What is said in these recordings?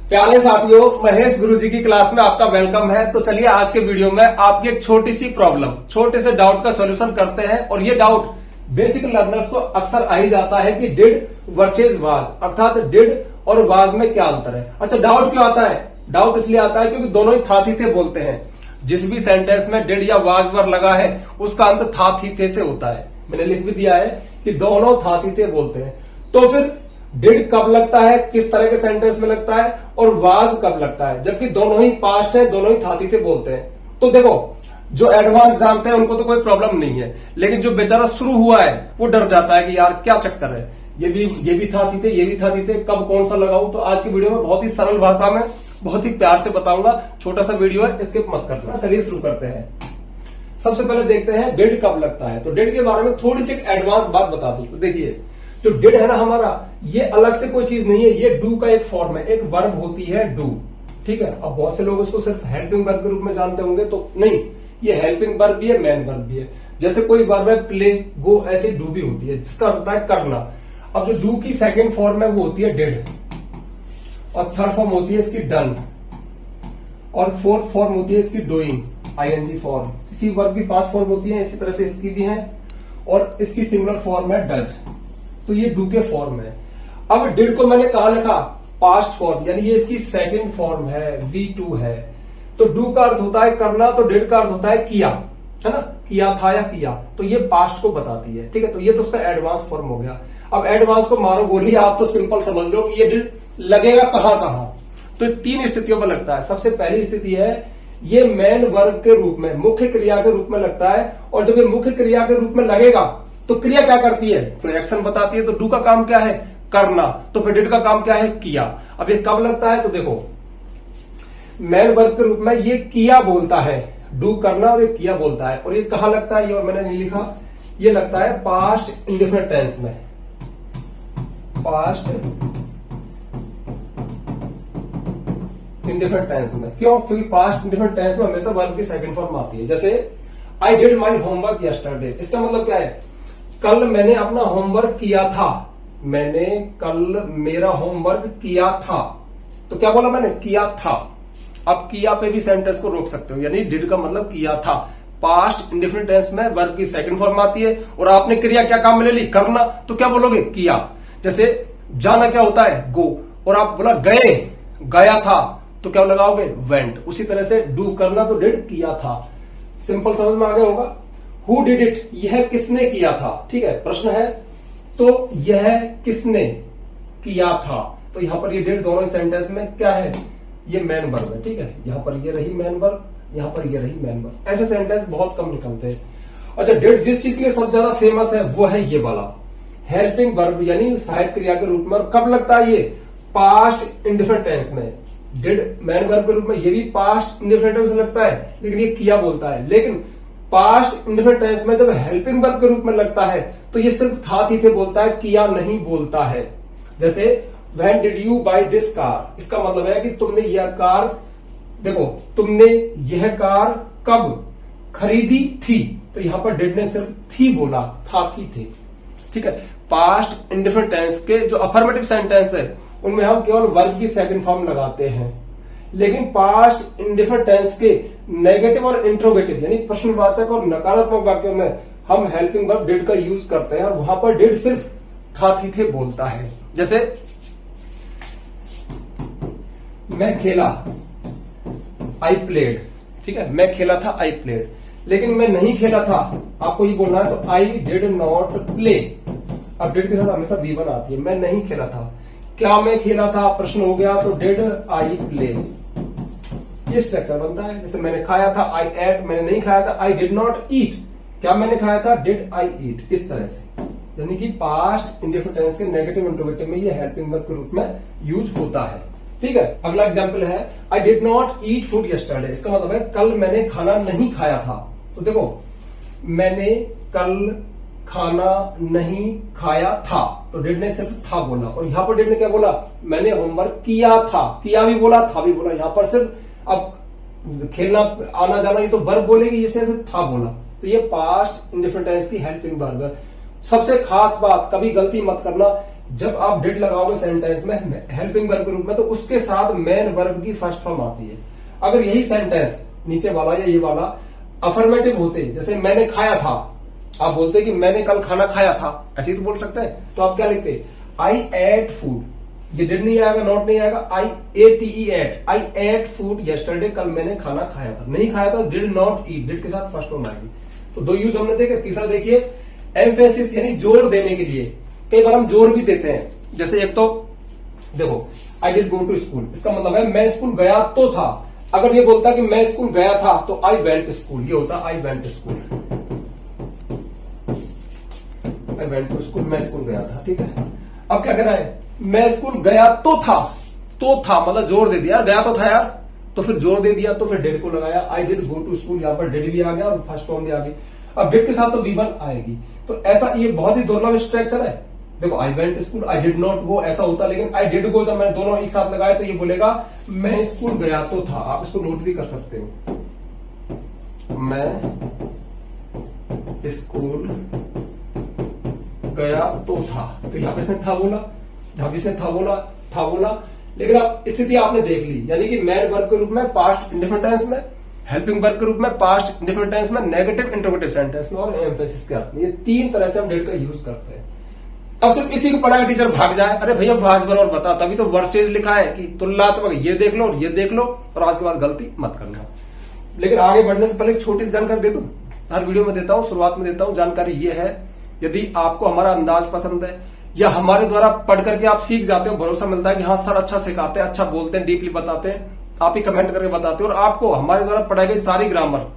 प्यारे साथियों, महेश गुरुजी की क्लास में आपका वेलकम है। तो चलिए आज के वीडियो में आपकी एक छोटी सी प्रॉब्लम, छोटे से डाउट का सॉल्यूशन करते हैं। और ये डाउट बेसिक लर्नर्स को अक्सर आ ही जाता है कि डिड वर्सेस वाज, अर्थात डिड और वाज में क्या अंतर है। अच्छा, डाउट क्यों आता है? डाउट इसलिए आता है क्योंकि दोनों ही था थी थे बोलते हैं। जिस भी सेंटेंस में डिड या वाज वर लगा है उसका अंत था थी थे से होता है। मैंने लिख भी दिया है कि दोनों था थी थे बोलते हैं। तो फिर डिड कब लगता है, किस तरह के सेंटेंस में लगता है, और वाज कब लगता है, जबकि दोनों ही पास्ट है, दोनों ही था थी थे बोलते हैं। तो देखो, जो एडवांस जानते हैं उनको तो कोई प्रॉब्लम नहीं है, लेकिन जो बेचारा शुरू हुआ है वो डर जाता है कि यार क्या चक्कर है, ये भी था थी थे, ये भी था थी थे, कब कौन सा लगाऊं। तो आज की वीडियो में बहुत ही सरल भाषा में बहुत ही प्यार से बताऊंगा। छोटा सा वीडियो है, स्किप मत करना। चलिए शुरू करते हैं। सबसे पहले देखते हैं डिड कब लगता है। तो डिड के बारे में थोड़ी सी एडवांस बात बता दूं। तो देखिए, जो डिड है ना हमारा, ये अलग से कोई चीज नहीं है, ये डू का एक फॉर्म है, एक वर्ब होती है डू। ठीक है, अब बहुत से लोग इसको सिर्फ हेल्पिंग वर्ब के रूप में जानते होंगे, तो नहीं, ये हेल्पिंग वर्ब भी है, मेन वर्ब भी है। जैसे कोई वर्ब है प्ले, गो, ऐसी डू भी होती है जिसका होता है करना। अब जो डू की सेकंड फॉर्म है वो होती है डिड, और थर्ड फॉर्म होती है इसकी डन, और फोर्थ फॉर्म होती है इसकी डूइंग, आईएनजी फॉर्म। इसी वर्ब की 5 फॉर्म होती है, इसी तरह से इसकी भी है, और इसकी सिंगुलर फॉर्म है डज। तो ये डू के फॉर्म है। अब डिड को मैंने कहा लिखा पास्ट फॉर्म, यानी ये इसकी सेकंड फॉर्म है, V2 है। तो डू का अर्थ होता है करना, तो डिड का अर्थ होता है किया, है ना, किया था या किया। तो ये पास्ट को बताती है। ठीक है, तो ये तो उसका एडवांस फॉर्म हो गया। अब एडवांस को मारो गोली, आप तो सिंपल समझ लो कि ये डिड लगेगा कहां कहां। तो 3 स्थितियों में लगता है। सबसे पहली स्थिति है, ये मेन वर्ब के रूप में, मुख्य क्रिया के रूप में लगता है। और जब ये मुख्य क्रिया के रूप में लगेगा तो क्रिया क्या करती है, तो एक्शन बताती है। तो डू का काम क्या है, करना, तो फिर डिड का काम क्या है, किया। अब ये कब लगता है, तो देखो, मेन वर्ब के रूप में ये किया बोलता है, डू करना, और ये किया बोलता है। और ये कहां लगता है, ये और मैंने नहीं लिखा, ये लगता है पास्ट इंडिफिनिट टेंस में, पास्ट इंडिफिनिट टेंस में। क्यों? क्योंकि पास्ट इंडिफिनिट टेंस में हमेशा वर्ब की सेकंड फॉर्म आती है। जैसे I did my homework yesterday, इसका मतलब क्या है, कल मैंने अपना होमवर्क किया था, मैंने कल मेरा होमवर्क किया था। तो क्या बोला मैंने, किया था। अब किया पे भी सेंटेंस को रोक सकते हो, यानी डिड का मतलब किया था। पास्ट इंडिफिनिट टेंस में वर्ब की सेकंड फॉर्म आती है, और आपने क्रिया क्या काम में ले ली, करना, तो क्या बोलोगे, किया। जैसे जाना क्या होता है, गो, और आप बोला गए, गया था, तो क्या लगाओगे, वेंट। उसी तरह से डू करना, तो डिड किया था। सिंपल समझ में आ गया होगा। हु डिड इट, यह किसने किया था। ठीक है, प्रश्न है, तो यह किसने किया था। तो यहां पर ये डिड दोनों सेंटेंस में क्या है, ये मेन वर्ब है। ठीक है, यहां पर ये रही मेन वर्ब, यहां पर ये रही मेन वर्ब। ऐसे सेंटेंस बहुत कम निकलते हैं। अच्छा, डिड जिस चीज के लिए सबसे ज्यादा फेमस है वो है ये वाला हेल्पिंग वर्ब, यानी सहायक क्रिया के रूप में। और कब लगता है ये, पास्ट इंडिफिनिट टेंस में। डिड मेन वर्ब के रूप में, ये भी पास्ट इंडिफिनिट टेंस लगता है, लेकिन ये किया बोलता है। लेकिन पास्ट इंडिफिनिट टेंस में जब हेल्पिंग वर्ब के रूप में लगता है तो ये सिर्फ था थी थे बोलता है, किया नहीं बोलता है। जैसे when did you buy this car, इसका मतलब है कि तुमने यह कार, देखो, तुमने यह कार कब खरीदी थी। तो यहां पर डिड ने सिर्फ थी बोला, था थी थे। ठीक है, पास्ट इंडिफिनिट टेंस के जो अफर्मेटिव सेंटेंस है उनमें हम केवल वर्ब की सेकंड फॉर्म लगाते हैं, लेकिन पास्ट इंडिफिनिट टेंस के नेगेटिव और इंट्रोगेटिव, यानी प्रश्नवाचक और नकारात्मक वाक्यों में हम हेल्पिंग वर्ब डिड का यूज करते हैं, और वहां पर डिड सिर्फ था थी थे बोलता है। जैसे मैं खेला, आई प्लेड। ठीक है, मैं खेला था, आई प्लेड, लेकिन मैं नहीं खेला था, आपको ये बोलना है, तो आई डिड नॉट प्ले। अब डिड के साथ हमेशा V1 आती है, मैं नहीं खेला था। क्या मैं खेला था, प्रश्न हो गया, तो डिड आई प्ले। ये स्ट्रक्चर बनता है। जैसे मैंने खाया था, आई एट, मैंने नहीं खाया था, आई डिड नॉट ईट। क्या मैंने खाया था, डिड आई ईट। इस तरह से, यानी कि पास्ट इंडिफिनिट टेंस के नेगेटिव इंट्रोगेटिव में ये हेल्पिंग वर्ब के रूप में यूज होता है। ठीक है, अगला एग्जांपल है, I did not eat food yesterday. इसका मतलब है कल मैंने खाना नहीं खाया था। तो देखो, मैंने कल खाना नहीं खाया था, तो डिड ने सिर्फ था बोला। और यहां पर डिड ने क्या बोला, मैंने होमवर्क किया था, किया भी बोला, था भी बोला। यहां पर सिर्फ, अब खेलना आना जाना ये तो वर्ब बोलेगी, इसने सिर्फ था बोला। तो ये पास्ट इंडिफिनिट टेंस की हेल्पिंग वर्ब है। सबसे खास बात, कभी गलती मत करना जब आप डिड लगाओगे सेंटेंस में हेल्पिंग वर्ब के रूप में, तो उसके साथ मेन वर्ब की फर्स्ट फॉर्म आती है। अगर यही सेंटेंस नीचे वाला या ये वाला अफर्मेटिव होते, जैसे मैंने खाया था, आप बोलते कि मैंने कल खाना खाया था, ऐसे ही तो बोल सकते हैं, तो आप क्या लिखते, आई एट फूड, ये डिड नहीं आएगा, नॉट नहीं आएगा, आई एट, आई एट फूड यस्टरडे, कल मैंने खाना खाया था। नहीं खाया था, डिड नॉट ईट, डिड के साथ फर्स्ट फॉर्म आएगी। तो दो यूज हमने देखे। तीसरा देखिए एम्फेसिस, यानी जोर देने के लिए। कई बार हम जोर भी देते हैं, जैसे एक तो देखो I did go to school, इसका मतलब है मैं स्कूल गया तो था। अगर ये बोलता कि मैं स्कूल गया था तो आई वेंट स्कूल, ये होता I went school, I went to school, मैं स्कूल गया था। ठीक है, अब क्या कह रहा है, मैं स्कूल गया तो था, तो था मतलब जोर दे दिया, गया तो था यार, तो फिर जोर दे दिया, तो फिर डिड को लगाया, I did go to school, यहां पर डिड भी आ गया और फर्स्ट फॉर्म भी आ गई। अब डिड के साथ तो V1 आएगी। तो ऐसा ये बहुत ही दुर्लभ स्ट्रक्चर है। देखो आई went school, I did not go ऐसा होता, लेकिन आई डिड गो जब मैंने दोनों एक साथ लगाए तो ये बोलेगा मैं स्कूल गया तो था। आप इसको नोट भी कर सकते हो, मैं स्कूल गया तो था, तो यहां पे इसने था बोला, यहां भी इसने था बोला, लेकिन अब स्थिति आपने देख ली, यानी कि मैन वर्ब के रूप में पास्ट इंडेफिनिट टेंस में, हेल्पिंग वर्ब के रूप में पास्ट इंडेफिनिट टेंस में, नेगेटिव इंटरोगेटिव सेंटेंस में और एम्फेसिस के अर्थ में, ये तीन तरह से हम डिड का यूज करते हैं। अब सिर्फ इसी को पढ़ा के टीचर भाग जाए, अरे भैया वाजवर और बता, तभी तो वर्सेज लिखा है कि तुलनात्मक, ये देख लो और ये देख लो और आज के बाद गलती मत करना। लेकिन आगे बढ़ने से पहले एक छोटी सी जानकारी दे दूं, हर वीडियो में देता हूं, शुरुआत में देता हूं। जानकारी ये है, यदि आपको हमारा अंदाज पसंद है या हमारे द्वारा पढ़ करके आप सीख जाते हो, भरोसा मिलता है कि हाँ सर अच्छा सिखाते हैं, अच्छा बोलते हैं, डीपली बताते हैं, आप ही कमेंट करके बताते हो, और आपको हमारे द्वारा पढ़ाई गई सारी ग्रामर,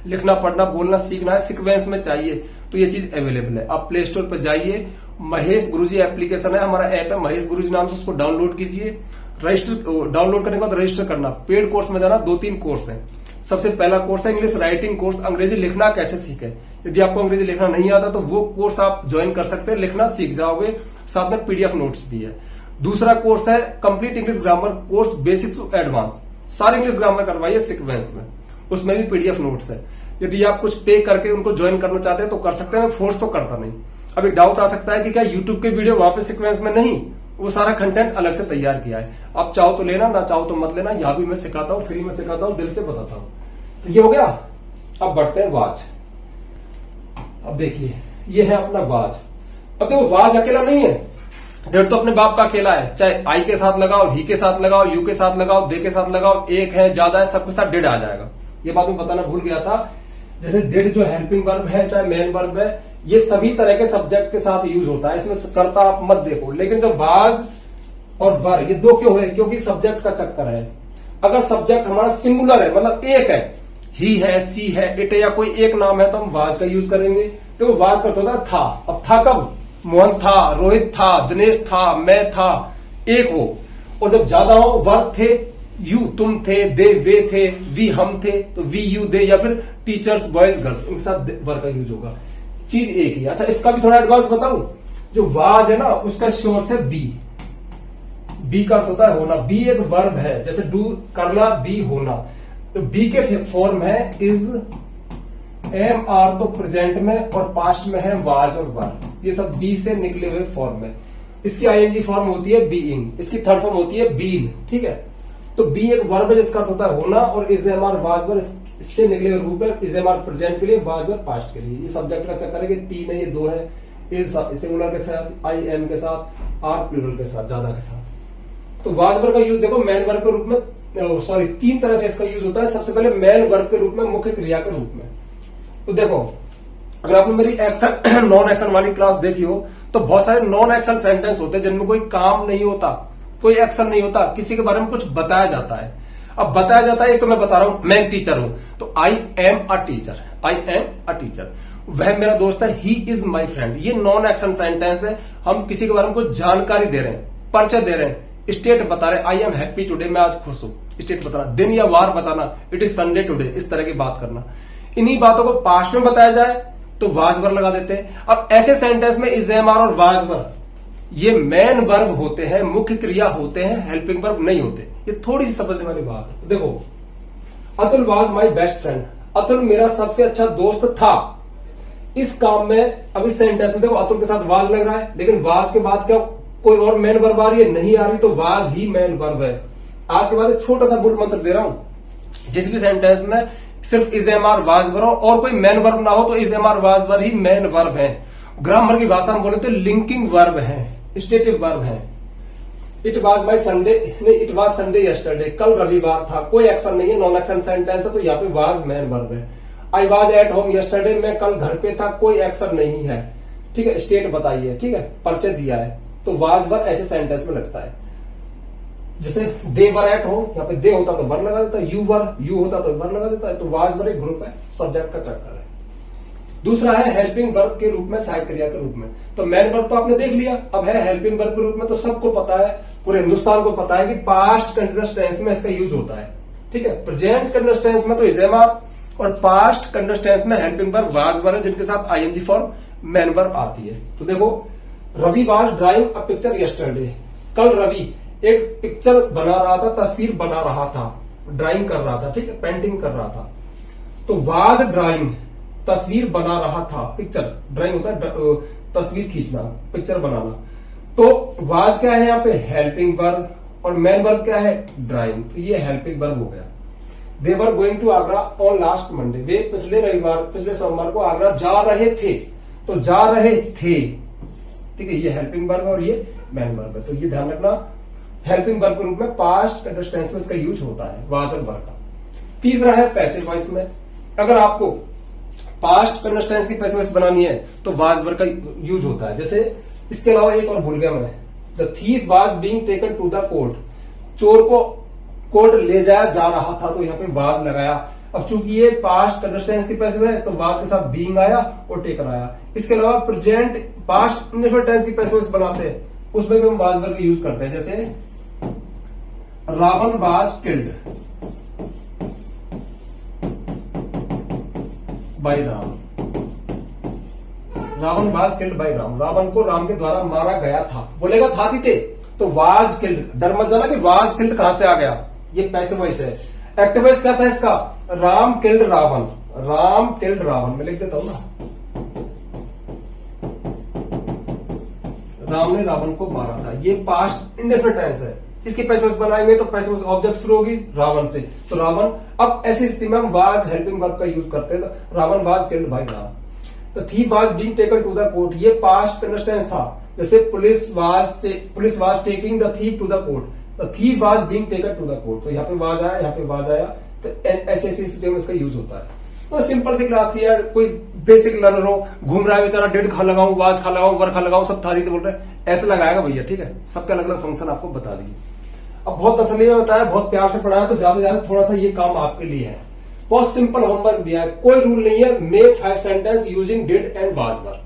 लिखना पढ़ना बोलना सीखना है, सीक्वेंस में चाहिए, तो ये चीज अवेलेबल है। आप प्ले स्टोर पर जाइए, महेश गुरुजी एप्लीकेशन है, हमारा ऐप है महेश गुरुजी नाम से, उसको डाउनलोड कीजिए। रजिस्टर डाउनलोड करने के बाद रजिस्टर करना, पेड कोर्स में जाना, 2-3 कोर्स है। सबसे पहला कोर्स है इंग्लिश राइटिंग कोर्स, अंग्रेजी लिखना कैसे सीखे। यदि आपको अंग्रेजी लिखना नहीं आता तो वो कोर्स आप ज्वाइन कर सकते हैं, लिखना सीख जाओगे, साथ में पीडीएफ नोट्स भी है। दूसरा कोर्स है complete English grammar course, basics to advance, सारी इंग्लिश ग्रामर करवाइए सीक्वेंस में, उसमें भी पीडीएफ नोट्स है। यदि आप कुछ पे करके उनको ज्वाइन करना चाहते हैं तो कर सकते हैं, फोर्स तो करता नहीं। अब एक डाउट आ सकता है कि क्या यूट्यूब के वीडियो वहां पे सीक्वेंस में नहीं, वो सारा कंटेंट अलग से तैयार किया है, आप चाहो तो लेना, ना चाहो तो मत लेना, यहां भी मैं सिखाता हूं, फ्री में सिखाता हूं, दिल से बताता हूं। तो ये हो गया। अब बढ़ते हैं वाज। अब देखिए ये है अपना वाज। अब देखो वाज अकेला नहीं है, डेट तो अपने बाप का अकेला है, चाहे आई के साथ लगाओ, ही के साथ लगाओ, यू के साथ लगाओ, दे के साथ लगाओ, एक है ज्यादा है, सबके साथ डिड आ जाएगा। ये बात मैं बताना भूल गया था। जैसे डिड जो हेल्पिंग वर्ब है चाहे मेन वर्ब है, ये सभी तरह के सब्जेक्ट के साथ यूज होता है, इसमें करता आप मत देखो। लेकिन जब वाज और वर ये दो क्यों है, क्योंकि सब्जेक्ट का चक्कर है। अगर सब्जेक्ट हमारा सिंगुलर है, मतलब एक है, ही है, सी है, इट है, या कोई एक नाम है, तो हम वाज का यूज करेंगे। तो वाज का होता था। अब था कब, मोहन था, रोहित था, दिनेश था, मैं था, एक हो। और जब ज्यादा हो, वर्ब थे, यू तुम थे, दे वे थे, वी हम थे, तो वी यू दे, या फिर टीचर्स बॉयज गर्ल्स, इनके साथ वर्ब का यूज होगा, चीज एक ही। अच्छा इसका भी थोड़ा एडवांस बताऊं, जो वाज है ना उसका सोर्स है बी। बी का अर्थ होता है होना, बी एक वर्ब है, जैसे डू करना, बी होना, तो बी के फॉर्म है इज, एम आर तो प्रेजेंट में, और पास्ट में है वाज और वर, ये सब बी से निकले हुए फॉर्म है। इसकी आईएनजी फॉर्म होती है बीइंग, इसकी थर्ड फॉर्म होती है बीन। ठीक है, तो बी एक वर्ब है जिसका अर्थ होता है होना, और is am are was were इससे निकले हुए रूप है, इज एम आर प्रेजेंट के लिए, वाज वर पास्ट के लिए। ये सब्जेक्ट का चक्कर है कि 3 है, ये 2 है, इज सिंगुलर के साथ, आई एम के साथ, आर प्लूरल के साथ, ज्यादा के साथ। तो वाज वर का यूज देखो मैन वर्ब के रूप में, सॉरी 3 तरह से इसका यूज होता है। सबसे पहले मैन वर्ब के रूप में, मुख्य क्रिया के रूप में। तो देखो अगर आपने मेरी एक्शन नॉन एक्शन वाली क्लास देखी हो, तो बहुत सारे नॉन एक्शन सेंटेंस होते हैं जिनमें कोई काम नहीं होता, कोई एक्शन नहीं होता, किसी के बारे में कुछ बताया जाता है। अब बताया जाता है, एक तो मैं बता रहा हूं मैं एक टीचर हूं, तो I am a teacher, I am a teacher, वह मेरा दोस्त है, ही इज माई फ्रेंड। ये नॉन एक्शन सेंटेंस है, हम किसी के बारे में कुछ जानकारी दे रहे हैं, परिचय दे रहे हैं, स्टेट बता रहे, आई एम हैप्पी टुडे, मैं आज खुश हूं, स्टेट बताना, दिन या वार बताना, इट इज संडे टुडे, इस तरह की बात करना। इन्हीं बातों को पास्ट में बताया जाए तो वाज वर लगा देते हैं। अब ऐसे सेंटेंस में इज एम आर और वाज वर ये मेन वर्ब होते हैं, मुख्य क्रिया होते हैं, हेल्पिंग वर्ब नहीं होते। ये थोड़ी सी समझने वाली बात है। देखो Atul was my best friend, Atul मेरा सबसे अच्छा दोस्त था। इस काम में अब इस सेंटेंस में देखो अतुल के साथ वाज लग रहा है, लेकिन वाज के बाद क्या कोई और मेन वर्ब आ रही है, नहीं आ रही, तो वाज ही मेन वर्ब है। आज के बाद एक छोटा सा मूल मंत्र दे रहा हूं, जिस भी सेंटेंस में सिर्फ is am are was verb और कोई मेन वर्ब ना हो तो is am are was verb ही मेन वर्ब है। ग्रामर की भाषा में बोले तो लिंकिंग वर्ब है, स्टेटिव वर्ब है। इट वाज बाय संडे, नहीं इट वाज संडे यस्टरडे, कल रविवार था, कोई एक्शन नहीं है, नॉन एक्शन सेंटेंस है, तो यहाँ पे वाज मेन वर्ब है। I was at home yesterday, मैं कल घर पे था, कोई एक्शन नहीं है, ठीक है, स्टेट बताइए, ठीक है, परिचय दिया है, तो वाज वर्ब ऐसे सेंटेंस में लगता है। जैसे दे वर एट होम, यहाँ पे दे होता तो वर लगा देता है, यू होता तो वर लगा देता है, तो वाज वर्ब एक ग्रुप है, सब्जेक्ट का चक्कर है। दूसरा है हेल्पिंग वर्ब के रूप में, सहायक क्रिया के रूप में। तो मेन वर्ब तो आपने देख लिया, अब है हेल्पिंग वर्ब के रूप में, तो सबको पता है, पूरे हिंदुस्तान को पता है कि पास्ट कंटिन्यूअस टेंस में इसका यूज होता है, ठीक है। प्रेजेंट कंटिन्यूअस टेंस में तो इज एम आर, और पास्ट कंटिन्यूअस टेंस में हेल्पिंग वर्ब वाज वर्ब है, जिनके साथ आईएनजी फॉर्म मेन वर्ब आती है। तो देखो, Ravi was drawing a picture yesterday, कल रवि एक पिक्चर बना रहा था, तस्वीर बना रहा था, ड्राइंग कर रहा था, ठीक है, पेंटिंग कर रहा था। तो वाज ड्राइंग, तस्वीर बना रहा था, पिक्चर ड्राइंग होता है तस्वीर खींचना, पिक्चर बनाना, तो वाज क्या है यहाँ पे हेल्पिंग वर्ब, और मेन वर्ब क्या है ड्राइंग, तो ये हेल्पिंग वर्ब हो गया। They were going to Agra on last Monday, वे पिछले रविवार, पिछले सोमवार को आगरा जा रहे थे, तो जा रहे थे, ठीक है, ये हेल्पिंग वर्ब है और ये मेन वर्ब है। तो ये ध्यान रखना, हेल्पिंग वर्ब के रूप में पास्ट कंटिन्यूअस टेंस में इसका यूज होता है, वाज और वर का। तीसरा है पैसिव वॉइस में, अगर आपको पास्ट कंटिन्यूअस टेंस की पैसिव वॉइस बनानी है तो वाज वर्ब का यूज होता है। जैसे इसके अलावा एक और भूल गया मैं, the thief was being taken to the court, चोर को कोर्ट ले जाया जा रहा था, तो यहाँ पे वाज लगाया। अब चूंकि ये पास्ट कंटिन्यूअस टेंस की पैसिव है तो वाज के साथ बीइंग आया और टेकन आया। इसके अलावा प्रेजेंट पास्ट इंडेफिनिट टेंस की पैसिव वॉइस बनाते हैं, उसमें भी हम वाज वर्ब का यूज करते हैं। जैसे Ravan was killed by Ram, Ravan was killed by Ram, Ravan को राम के द्वारा मारा गया था, बोलेगा था थी थे, तो वाज किल्ड, डर मत जाना कि वाज किल्ड कहां से आ गया, ये पैसिव वॉइस है। एक्टिव वॉइस क्या था इसका, राम किल्ड रावण, राम किल्ड रावण, मैं लिख देता हूं ना, राम ने रावण को मारा था, ये पास्ट इंडेफिनिट टेंस है। इसकी पैसिव वॉइस बनाएंगे तो पैसिव वॉइस ऑब्जेक्ट शुरू होगी रावण से, तो रावण। अब ऐसी स्थिति में हम वाज हेल्पिंग वर्ब का यूज करते हैं, तो Ravan was killed by Ram. तो thief was being taken to the court, ये पास्ट कंटिन्यूअस टेंस था। जैसे police was taking the thief to the court, the thief was being taken to the court, तो यहाँ पे वाज आया, यहाँ पे वाज आया, तो ऐसे स्थिति में इसका यूज होता है। तो सिंपल सी क्लास थी यार, कोई बेसिक लर्नर हो, घूम रहा है बेचारा, डेड खा लगाऊं, वाज खा लगाऊं, वर खा लगाऊं, सब थारी तो बोल रहे हैं, ऐसे लगाएगा भैया, ठीक है, सबके अलग अलग फंक्शन आपको बता दिए। अब बहुत तसल्ली में बताया, बहुत प्यार से पढ़ाया, तो ज्यादा ज्यादा थोड़ा सा ये काम आपके लिए है। बहुत सिंपल होमवर्क दिया है, कोई रूल नहीं है। Make 5 sentence using did and was verb,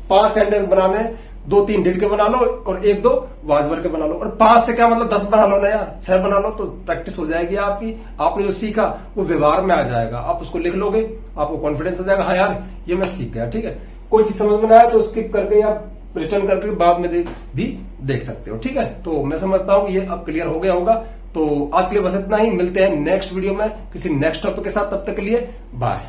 5 sentence बनाने, 2-3 डिड के बना लो और 1-2 वाज वर्ब के बना लो। और 5 से क्या मतलब 10 बना लो ना यार, 6 बना लो, तो प्रैक्टिस हो जाएगी आपकी। आपने जो सीखा वो व्यवहार में आ जाएगा, आप उसको लिख लोगे, आपको कॉन्फिडेंस आ जाएगा, हाँ यार ये मैं सीख गया, ठीक है। कोई चीज समझ में ना आया तो स्किप करके या रिटर्न करके बाद में भी देख सकते हो, ठीक है। तो मैं समझता हूँ ये अब क्लियर हो गया होगा। तो आज के लिए बस इतना ही, मिलते हैं नेक्स्ट वीडियो में किसी नेक्स्ट टॉपिक के साथ, तब तक के लिए बाय।